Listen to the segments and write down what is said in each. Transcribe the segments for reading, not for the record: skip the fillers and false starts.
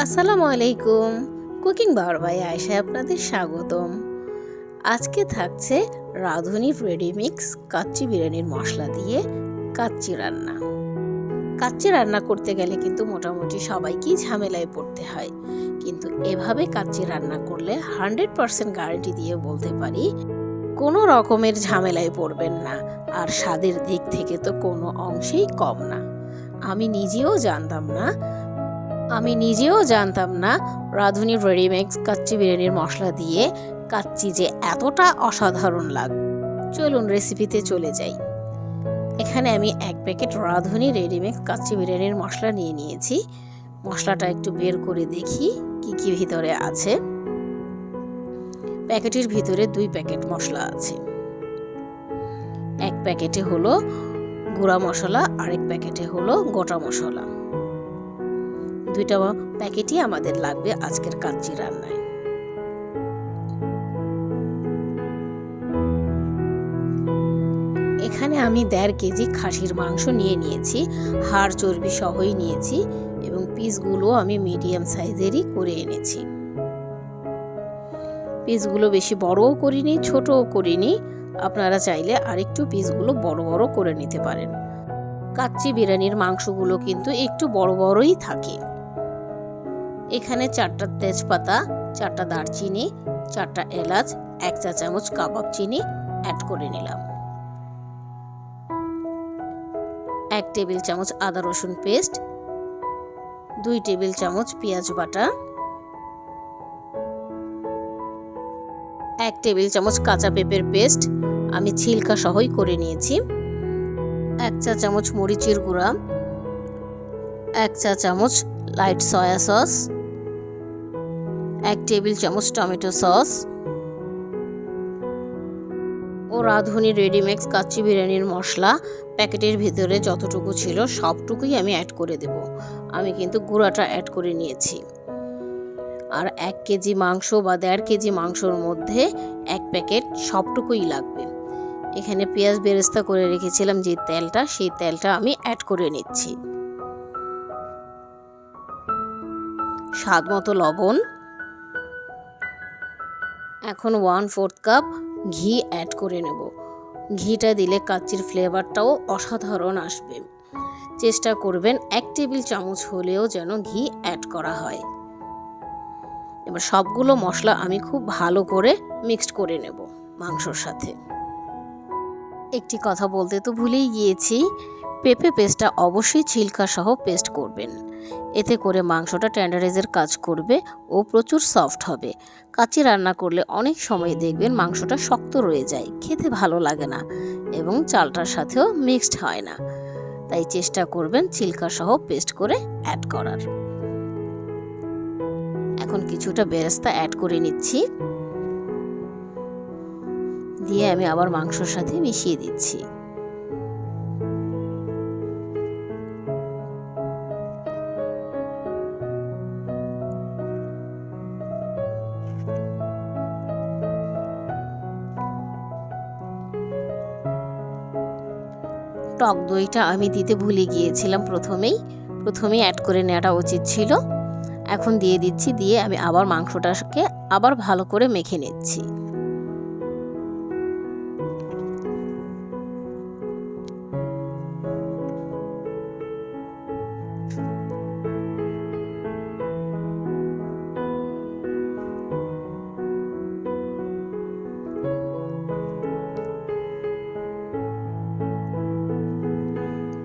আসসালামু আলাইকুম। Cooking বাওয়ার by আয়েশায় আপনাদের স্বাগতম। আজকে থাকছে রাঁধুনি রেডিমিক্স কাচ্চি বিরিয়ানির মশলা দিয়ে কাচ্চি রান্না। কাচ্চি রান্না করতে গেলে কিন্তু মোটামুটি সবাইকেই ঝামেলায় পড়তে হয়, কিন্তু এভাবে কাচ্চি রান্না করলে 100% গ্যারান্টি দিয়ে বলতে পারি কোনো রকমের ঝামেলায় পড়বেন না, আর স্বাদের দিক থেকে তো কোনো অংশেই কম না। আমি নিজেও জানতাম না রাঁধুনি রেডিমিক্স কাচ্চি বিরিয়ানির মশলা দিয়ে কাচ্চি যে এতটা অসাধারণ লাগবে। চলুন রেসিপিতে চলে যাই। এখানে আমি 1 প্যাকেট রাঁধুনি রেডিমিক্স কাচ্চি বিরিয়ানির মশলা নিয়ে নিয়েছি। মশলাটা একটু বের করে দেখি কি কি ভিতরে আছে। প্যাকেটের ভিতরে 2 প্যাকেট মশলা আছে। 1 প্যাকেটে হলো গুঁড়া মশলা, আরেক প্যাকেটে হলো গোটা মশলা। 2টা প্যাকেটই আমাদের লাগবে আজকের কাচ্চি রান্নায়। এখানে আমি 1.5 কেজি খাসির মাংস নিয়ে নিয়েছি, হাড় চর্বি সহই নিয়েছি এবং পিসগুলো আমি মিডিয়াম সাইজেরই করে এনেছি। পিসগুলো বেশি বড়ও করিনি, ছোটও করিনি, আপনারা চাইলে আরেকটু পিসগুলো বড় বড় করে নিতে পারেন। কাচ্চি বিরিয়ানির মাংসগুলো কিন্তু একটু বড় বড়ই থাকে। এখানে 4টা তেজপাতা, 4টা দারচিনি, 4টা এলাচ, 1 চা চামচ কাবাব চিনি অ্যাড করে নিলাম। 1 টেবিল চামচ আদা রসুন পেস্ট, 2 টেবিল চামচ পেঁয়াজ বাটা, 1 টেবিল চামচ কাঁচা পেঁপের পেস্ট আমি ছিলকা সহই করে নিয়েছি, 1 চা চামচ মরিচের গুঁড়া, 1 চা চামচ লাইট সয়া সস, 1 টেবিল চামচ টমেটো সস ও রাঁধুনি রেডিমিক্স কাচ্চি বিরিয়ানির মশলা প্যাকেটের ভিতরে যতটুকু ছিল সবটুকুই আমি অ্যাড করে দেব। আমি কিন্তু গুঁড়াটা অ্যাড করে নিয়েছি। আর 1 কেজি মাংস বা 1.5 কেজি মাংসর মধ্যে 1 প্যাকেট সবটুকুই লাগবে। এখানে পেঁয়াজ বেরেস্তা করে রেখেছিলাম যে তেলটা, সেই তেলটা আমি অ্যাড করে নিচ্ছি। স্বাদ মতো লবণ। এখন 1/4 কাপ ঘি অ্যাড করে নেব। ঘিটা দিলে কাচ্চির ফ্লেভারটাও অসাধারণ আসবে। চেষ্টা করবেন 1 টেবিল চামচ হলেও যেন ঘি অ্যাড করা হয়। এবার সবগুলো মশলা আমি খুব ভালো করে মিক্সড করে নেব মাংসর সাথে। একটি কথা বলতে তো ভুলেই গিয়েছি, পেঁপে পেস্টটা অবশ্যই ছিলকা সহ পেস্ট করবেন। এতে করে মাংসটা টেন্ডারাইজের কাজ করবে ও প্রচুর সফট হবে। কাচ্চি রান্না করলে অনেক সময় দেখবেন মাংসটা শক্ত রয়ে যায়, খেতে ভালো লাগে না এবং চালটার সাথেও মিক্সড হয় না। তাই চেষ্টা করবেন ছিলকা সহ পেস্ট করে অ্যাড করার। এখন কিছুটা বেরেস্তা অ্যাড করে নিচ্ছি, দিয়ে আমি আবার মাংসর সাথে মিশিয়ে দিচ্ছি। টক দইটা আমি দিতে ভুলে গিয়েছিলাম, প্রথমেই অ্যাড করে নেওয়াটা উচিত ছিল। এখন দিয়ে দিচ্ছি, দিয়ে আমি আবার মাংসটাকে আবার ভালো করে মেখে নিচ্ছি।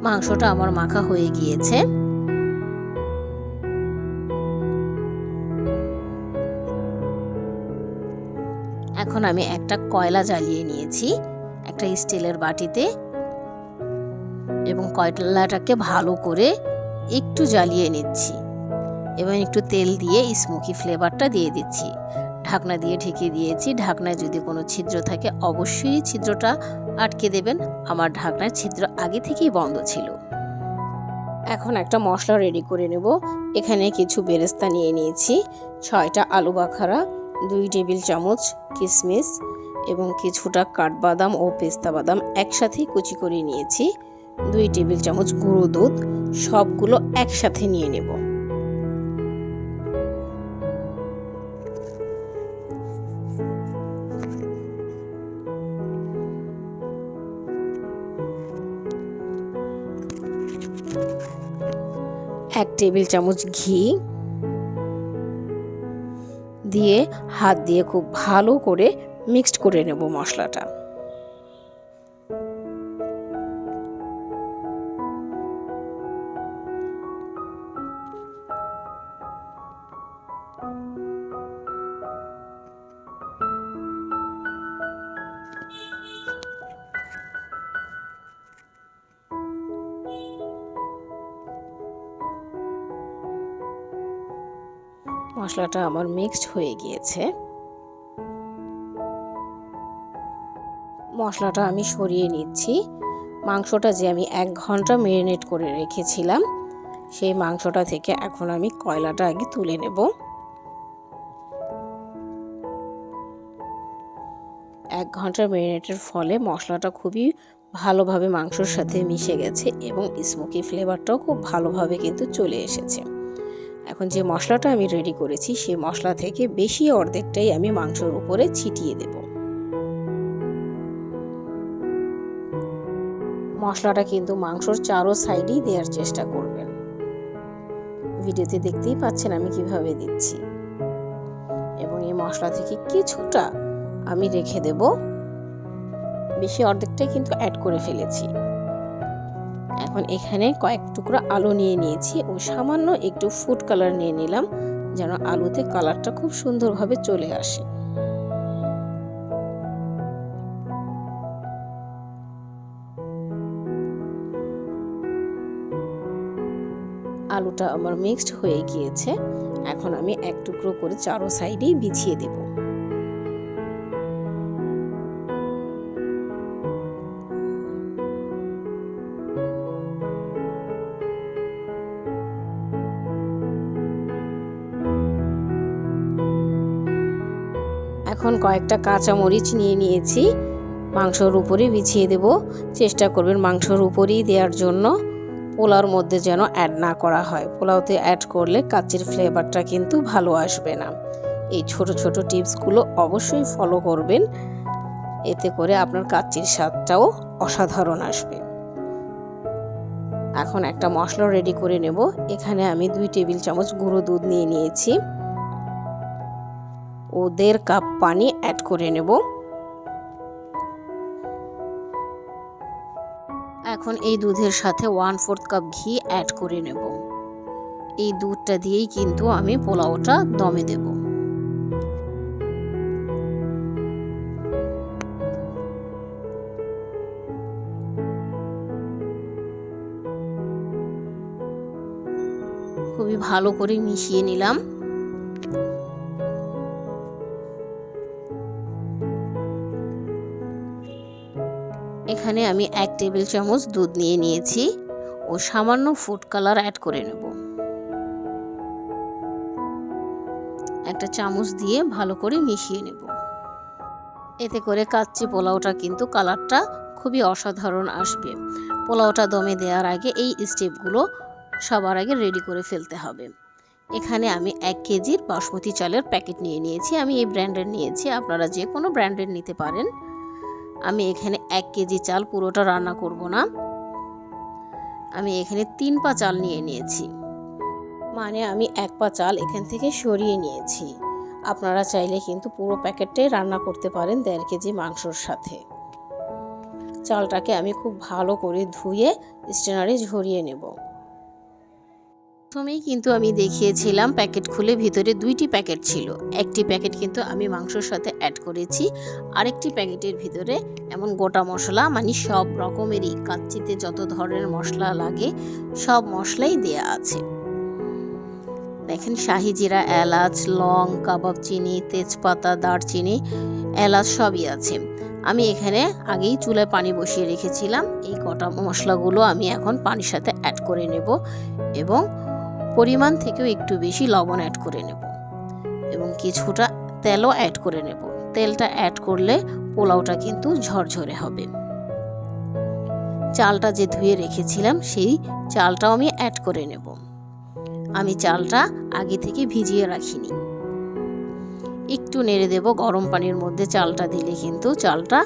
মাংসটা আমার মাখা হয়ে গিয়েছে। এখন আমি একটা কয়লা জ্বালিয়ে নিয়েছি একটা স্টিলের বাটিতে এবং কয়লাটাকে ভালো করে একটু জ্বালিয়ে নিচ্ছি এবং একটু তেল দিয়ে স্মোকি ফ্লেভারটা দিয়ে দিচ্ছি। ঢাকনা দিয়ে ঢেকে দিয়েছি। ঢাকনায় যদি কোনো ছিদ্র থাকে অবশ্যই ছিদ্রটা আটকে দেবেন। আমার ঢাকনার ছিদ্র আগে থেকেই বন্ধ ছিল। এখন একটা মশলা রেডি করে নেব। এখানে কিছু বেরেস্তা নিয়ে নিয়েছি, 6টা আলু বাখারা, 2 টেবিল চামচ কিশমিশ এবং কিছুটা কাঠবাদাম ও পেস্তা বাদাম একসাথে কুচি করে নিয়েছি, 2 টেবিল চামচ গুঁড়ো দুধ, সবগুলো একসাথে নিয়ে নেব। 1 টেবিল চামচ ঘি দিয়ে হাত দিয়ে খুব ভালো করে মিক্সড করে নেব মশলাটা। মশলাটা আমার মিক্সড হয়ে গিয়েছে। মশলাটা আমি সরিয়ে নিচ্ছি। মাংসটা যে আমি 1 ঘন্টা ম্যারিনেট করে রেখেছিলাম, সেই মাংসটা থেকে এখন আমি কয়লাটা আগে তুলে নেব। 1 ঘন্টার ম্যারিনেটের ফলে মশলাটা খুবই ভালোভাবে মাংসর সাথে মিশে গেছে এবং স্মোকি ফ্লেভারটাও খুব ভালোভাবে কিন্তু চলে এসেছে। এখন যে মশলাটা আমি রেডি করেছি, সেই মশলা থেকে বেশি অর্ধেকটাই আমি মাংসের উপরে ছিটিয়ে দেব। মশলাটা কিন্তু মাংসর চারো সাইডেই দেওয়ার চেষ্টা করবেন। ভিডিওতে দেখতেই পাচ্ছেন আমি কিভাবে দিচ্ছি। এবং এই মশলা থেকে কিছুটা আমি রেখে দেব, বেশি অর্ধেকটাই কিন্তু অ্যাড করে ফেলেছি। এখন এখানে কয়েক টুকরা আলু নিয়ে নিয়েছি ও সামান্য একটু ফুড কালার নিয়ে নিলাম, যেন আলুতে কালারটা খুব সুন্দরভাবে চলে আসে। আলুটা আমার মিক্সড হয়ে গিয়েছে। এখন আমি 1 টুকরো করে চারো সাইডেই বিছিয়ে দেব। এখন কয়েকটা কাঁচামরিচ নিয়ে নিয়েছি, মাংসর উপরে বিছিয়ে দেব। চেষ্টা করবেন মাংসর উপরেই দেওয়ার জন্য, পোলাওর মধ্যে যেন অ্যাড না করা হয়। পোলাওতে অ্যাড করলে কাচ্চির ফ্লেভারটা কিন্তু ভালো আসবে না। এই ছোট ছোট টিপসগুলো অবশ্যই ফলো করবেন, এতে করে আপনার কাচ্চির স্বাদটাও অসাধারণ আসবে। এখন একটা মশলা রেডি করে নেব। এখানে আমি 2 টেবিল চামচ গুঁড়ো দুধ নিয়ে নিয়েছি ও 1.5 কাপ পানি অ্যাড করে নেব। এখন এই দুধের সাথে 1/4 কাপ ঘি অ্যাড করে নেব। এই দুধটা দিয়েই কিন্তু আমি পোলাওটা দমে দেব। খুবই ভালো করে মিশিয়ে নিলাম। এখানে আমি 1 টেবিল চামচ দুধ নিয়ে নিয়েছি ও সামান্য ফুড কালার অ্যাড করে নেব। একটা চামচ দিয়ে ভালো করে মিশিয়ে নেব। এতে করে কাচ্চি পোলাওটা কিন্তু কালারটা খুবই অসাধারণ আসবে। পোলাওটা দমে দেওয়ার আগে এই স্টেপগুলো সবার আগে রেডি করে ফেলতে হবে। এখানে আমি 1 কেজির বাসমতি চালের প্যাকেট নিয়ে নিয়েছি। আমি এই ব্র্যান্ডের নিয়েছি, আপনারা যে কোনো ব্র্যান্ডের নিতে পারেন। আমি এখানে 1 কেজি চাল পুরোটা রান্না করব না, আমি এখানে 3 পা চাল নিয়ে নিয়েছি, মানে আমি 1 পা চাল এখান থেকে সরিয়ে নিয়েছি। আপনারা চাইলে কিন্তু পুরো প্যাকেটটাই রান্না করতে পারেন 1.5 কেজি মাংসর সাথে। চালটাকে আমি খুব ভালো করে ধুয়ে স্ট্রেনারে ঝরিয়ে নেব। প্রথমেই কিন্তু আমি দেখিয়েছিলাম প্যাকেট খুলে ভিতরে 2টি প্যাকেট ছিল। একটি প্যাকেট কিন্তু আমি মাংসর সাথে অ্যাড করেছি, আরেকটি প্যাকেটের ভিতরে এমন গোটা মশলা, মানে সব রকমেরই কাচ্চিতে যত ধরনের মশলা লাগে সব মশলাই দেয়া আছে। দেখেন শাহি জিরা, এলাচ, লং, কাবাব চিনি, তেজপাতা, দারচিনি, এলাচ সবই আছে। আমি এখানে আগেই চুলায় পানি বসিয়ে রেখেছিলাম। এই গোটা মশলাগুলো আমি এখন পানির সাথে অ্যাড করে নেব এবং পরিমাণ থেকেও একটু বেশি লবণ অ্যাড করে নেব এবং কিছুটা তেলও অ্যাড করে নেব। তেলটা অ্যাড করলে পোলাওটা কিন্তু ঝরঝরে হবে। চালটা যে ধুয়ে রেখেছিলাম সেই চালটাও আমি অ্যাড করে নেব। আমি চালটা আগে থেকে ভিজিয়ে রাখিনি। একটু নেড়ে দেব। গরম পানির মধ্যে চালটা দিলে কিন্তু চালটা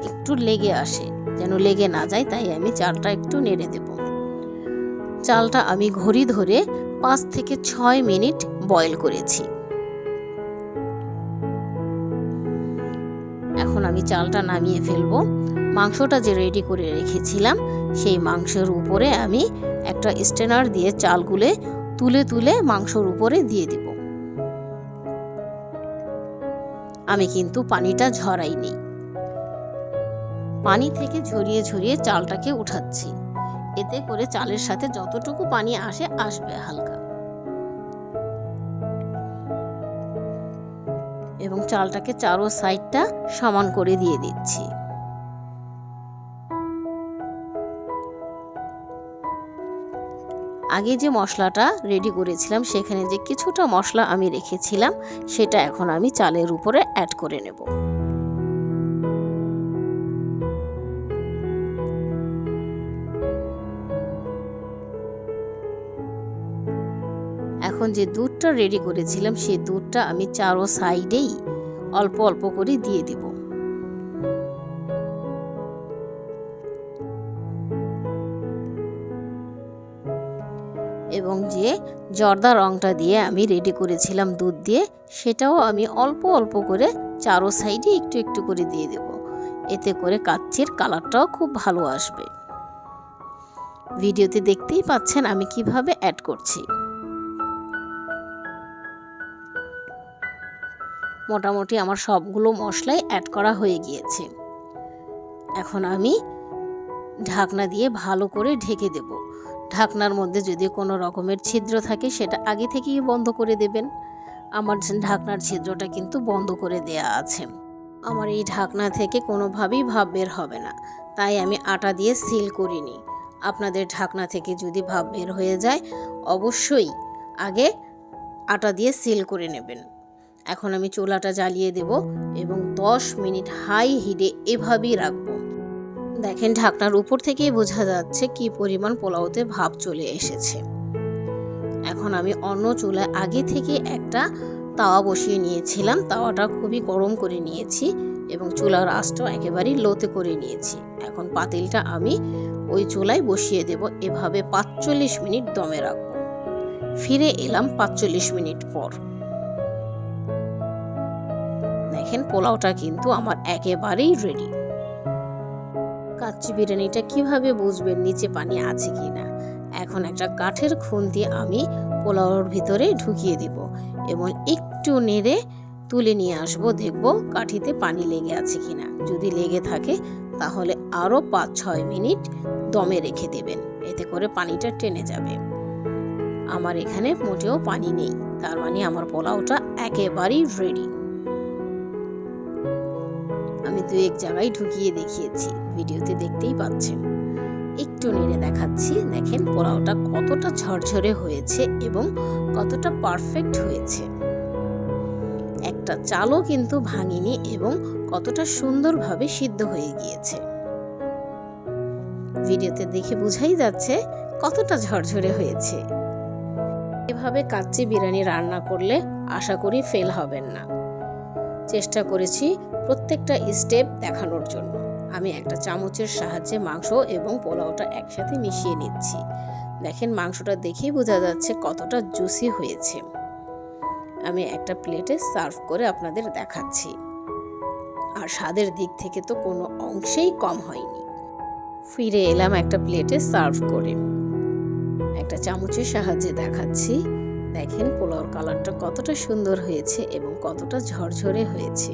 একটু লেগে আসে, যেন লেগে না যায়, তাই আমি চালটা একটু নেড়ে দেব। চালটা আমি ঘড়ি ধরে 5 থেকে 6 মিনিট বয়েল করেছি। এখন আমি চালটা নামিয়ে ফেলবো। মাংসটা যে রেডি করে রেখেছিলাম সেই মাংসের উপরে আমি একটা স্ট্রেনার দিয়ে চালগুলো তুলে তুলে মাংসের উপরে দিয়ে দিব। আমি কিন্তু পানিটা ঝরাইনি, পানি থেকে ঝরিয়ে ঝরিয়ে চালটাকে উঠাচ্ছি। এতে করে চালের সাথে যতটুকু পানি আসবে হালকা। এবং চালটাকে চারো সাইডটা সমান করে দিয়ে দিচ্ছি। আগে যে মশলাটা রেডি করেছিলাম সেখানে যে কিছুটা মশলা আমি রেখেছিলাম সেটা এখন আমি চালের উপরে অ্যাড করে নেব। এখন যে দুধটা রেডি করেছিলাম সেই দুধটা আমি চারো সাইডেই অল্প অল্প করে দিয়ে দিব। এবং যে জর্দা রংটা দিয়ে আমি রেডি করেছিলাম দুধ দিয়ে, সেটাও আমি অল্প অল্প করে চারো সাইডে একটু একটু করে দিয়ে দেব। এতে করে কাচ্চির কালারটাও খুব ভালো আসবে। ভিডিওতে দেখতেই পাচ্ছেন আমি কিভাবে অ্যাড করছি। মোটামুটি আমার সবগুলো মশলাই অ্যাড করা হয়ে গিয়েছে। এখন আমি ঢাকনা দিয়ে ভালো করে ঢেকে দেব। ঢাকনার মধ্যে যদি কোনো রকমের ছিদ্র থাকে সেটা আগে থেকেই বন্ধ করে দেবেন। আমার ঢাকনার ছিদ্রটা কিন্তু বন্ধ করে দেয়া আছে। আমার এই ঢাকনা থেকে কোনোভাবেই ভাপ বের হবে না, তাই আমি আটা দিয়ে সিল করিনি। আপনাদের ঢাকনা থেকে যদি ভাপ বের হয়ে যায় অবশ্যই আগে আটা দিয়ে সিল করে নেবেন। এখন আমি চুলাটা জ্বালিয়ে দেব এবং 10 মিনিট হাই হিটে এভাবেই রাখবো। দেখেন ঢাকনার উপর থেকেই বোঝা যাচ্ছে কি পরিমাণ পোলাওতে ভাপ চলে এসেছে। এখন আমি অন্য চুলায় আগে থেকে একটা তাওয়া বসিয়ে নিয়েছিলাম। তাওয়াটা খুবই গরম করে নিয়েছি এবং চুলার আঁচটাও একেবারেই লোতে করে নিয়েছি। এখন পাতিলটা আমি ওই চুলায় বসিয়ে দেব। এভাবে 45 মিনিট দমে রাখবো। ফিরে এলাম 45 মিনিট পর। দেখেন পোলাওটা কিন্তু আমার একেবারেই রেডি। কাচ্চি বিরিয়ানিটা কিভাবে বুঝবেন নিচে পানি আছে কিনা? এখন একটা কাঠের খুন্তি আমি পোলাওর ভিতরে ঢুকিয়ে দেব এবং একটু নেড়ে তুলে নিয়ে আসবো। দেখব কাঠিতে পানি লেগে আছে কিনা। যদি লেগে থাকে তাহলে আরও 5-6 মিনিট দমে রেখে দেবেন। এতে করে পানিটা টেনে যাবে। আমার এখানে মোটেও পানি নেই, তার মানে আমার পোলাওটা একেবারেই রেডি। আমি 2-1 জায়গায় ঢুকিয়ে দেখিয়েছি, ভিডিওতে দেখতেই পাচ্ছেন। একটু নেড়ে দেখাচ্ছি। দেখেন পোলাওটা কতটা ঝরঝরে হয়েছে এবং কতটা পারফেক্ট হয়েছে। একটা চালও কিন্তু ভাঙিনি এবং কতটা সুন্দরভাবে সিদ্ধ হয়ে গিয়েছে। ভিডিওতে দেখে বোঝাই যাচ্ছে কতটা ঝরঝরে হয়েছে। এভাবে কাচ্চি বিরিয়ানি রান্না করলে আশা করি ফেল হবেন না। চেষ্টা করেছি প্রত্যেকটা স্টেপ দেখানোর জন্য। আমি একটা চামচের সাহায্যে মাংস এবং পোলাওটা একসাথে মিশিয়ে নিচ্ছি। দেখেন মাংসটা দেখেই বোঝা যাচ্ছে কতটা জুসি হয়েছে। আমি একটা প্লেটে সার্ভ করে আপনাদের দেখাচ্ছি। আর স্বাদের দিক থেকে তো কোনো অংশেই কম হয়নি। ফিরে এলাম একটা প্লেটে সার্ভ করে। একটা চামচের সাহায্যে দেখাচ্ছি। দেখেন পোলাওর কালারটা কতটা সুন্দর হয়েছে এবং কতটা ঝরঝরে হয়েছে।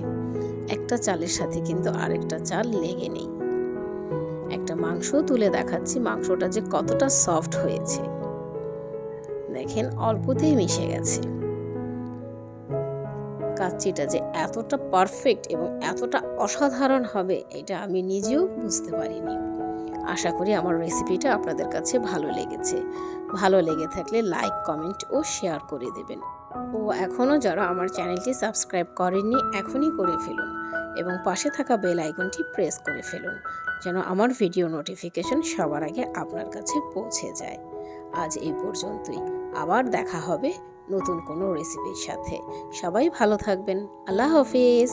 একটা চালের সাথে কিন্তু আরেকটা চাল লেগে নেই। একটা মাংস তুলে দেখাচ্ছি, মাংসটা যে কতটা সফট হয়েছে। দেখেন অল্পতেই মিশে গেছে। কাচ্চিটা যে এতটা পারফেক্ট এবং এতটা অসাধারণ হবে এটা আমি নিজেও বুঝতে পারিনি। আশা করি আমার রেসিপিটা আপনাদের কাছে ভালো লেগেছে। ভালো লেগে থাকলে লাইক, কমেন্ট ও শেয়ার করে দেবেন। ও এখনও যারা আমার চ্যানেলটি সাবস্ক্রাইব করেননি এখনই করে ফেলুন এবং পাশে থাকা বেল আইকনটি প্রেস করে ফেলুন যেন আমার ভিডিও নোটিফিকেশন সবার আগে আপনার কাছে পৌঁছে যায়। আজ এই পর্যন্তই। আবার দেখা হবে নতুন কোনো রেসিপির সাথে। সবাই ভালো থাকবেন। আল্লাহ হাফেজ।